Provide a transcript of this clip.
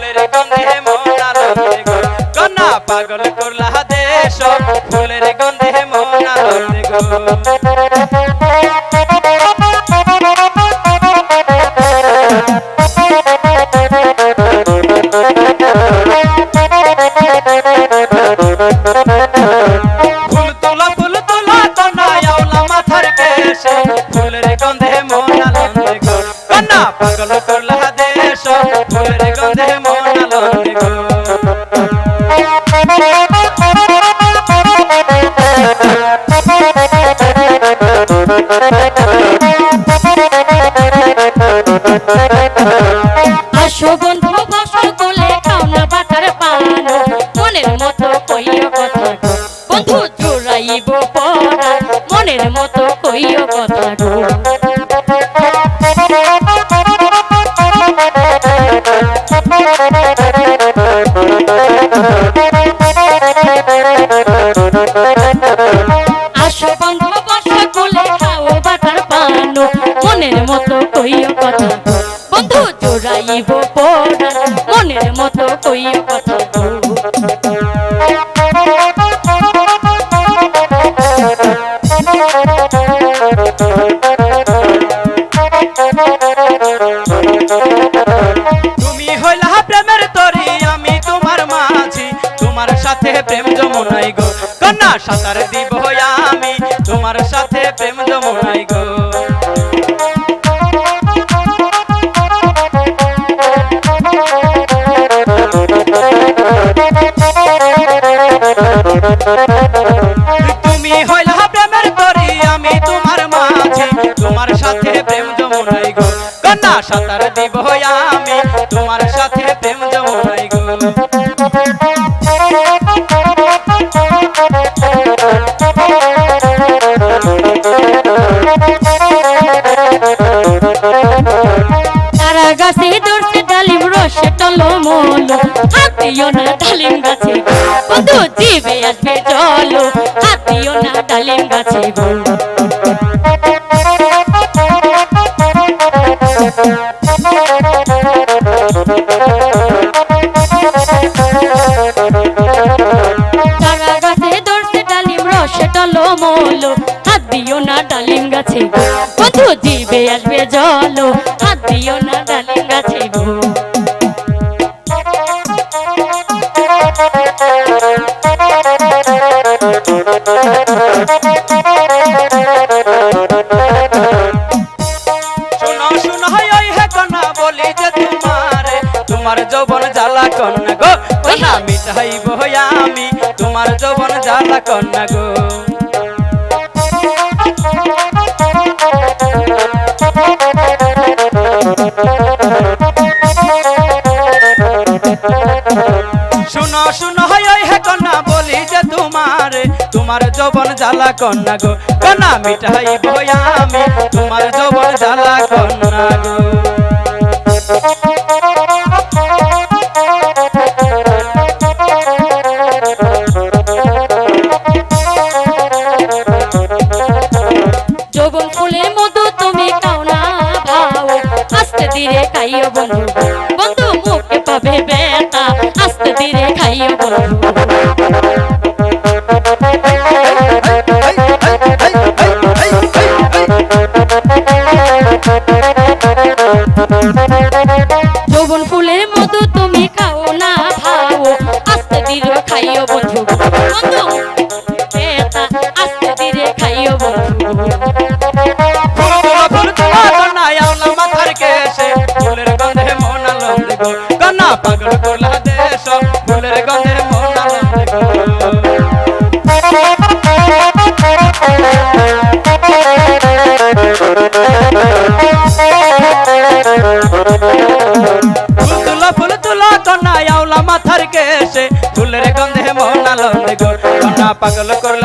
ফুলের গন্ধে মন আনন্দে গো কন্যা পাগল করলা দেশ ফুলের গন্ধে মন আনন্দে গো ফুল তোলা কন্যা আওলা মাথার কেশে ফুলের গন্ধে মন আনন্দে গো কন্যা পাগল করলা দেশ ফুলের গন্ধে মন আনন্দে গো আসো বন্ধু বসো কোলে খাও না বাটার পান মনের মতো কইও কথা বন্ধু জোড়াইব পড়া মনের মতো কইও কথা আসো বন্ধু বসো কোলে খাও বাটার পান মনের মতো কইও কথা বন্ধু জোড়াইব পড়া মনের মতো কইও কথা তুমি হইলা প্রেমের তরি আমি তোমার মাঝি তোমার সাথে প্রেম যমুনাই গো কন্যা সাঁতার দিব আমি তোমার সাথে প্রেম যমুনাই গো তুমি হইলা প্রেমের তরি আমি তোমার মাঝি তোমার সাথে প্রেম যমুনাই গো কন্যা সাঁতার দিব আমি তোমার সাথে প্রেম যমুনাই গো তারা গাছে ধরছে ডালিম রসে টলো মলো হাতিও না ডালিম গাছে বন্ধু জিবে আসবে চলো হাতিও না ডালিম গাছে বলো তারা গাছে ধরছে ডালিম রসে টলো মলো হাত দিও না ডালিম গাছে বন্ধু জিবে আসবে জলো হাত দিও না ডালিম গাছে গো শুনো শুনো ওই হে কন্যা বলি যে তোমার যৌবন জ্বালা কন্যা গো কন্যা মিটাইব আমি তোমার যৌবন জ্বালা কন্যা গো শুনো শুনো ওই হে কন্যা বলি যে তোমার যৌবন জ্বালা কন্যা গো কন্যা মিটাইব আমি তোমার যৌবন জ্বালা কন্যা গো যৌবন ফুলের মধু তুমি খাও না ভাও আস্তে ধীরে খাইও বন্ধু বন্ধু মুখে পাবে বেতা আস্তে ধীরে খাইও বন্ধু যৌবন ফুলের মধু তুমি খাও না ভাও আস্তে ধীরে খাইও বন্ধু বন্ধু বেতা আস্তে ধীরে খাইও বন্ধু মাথার কেশে ফুলের গন্ধে মন আনন্দে গো কন্যা পাগল করলা দেশ ফুলের গন্ধে মন আনন্দে গো ফুল তুলা কন্যা আওলা মাথার কেশে ফুলের গন্ধে মন আনন্দে গো কন্যা পাগল করলা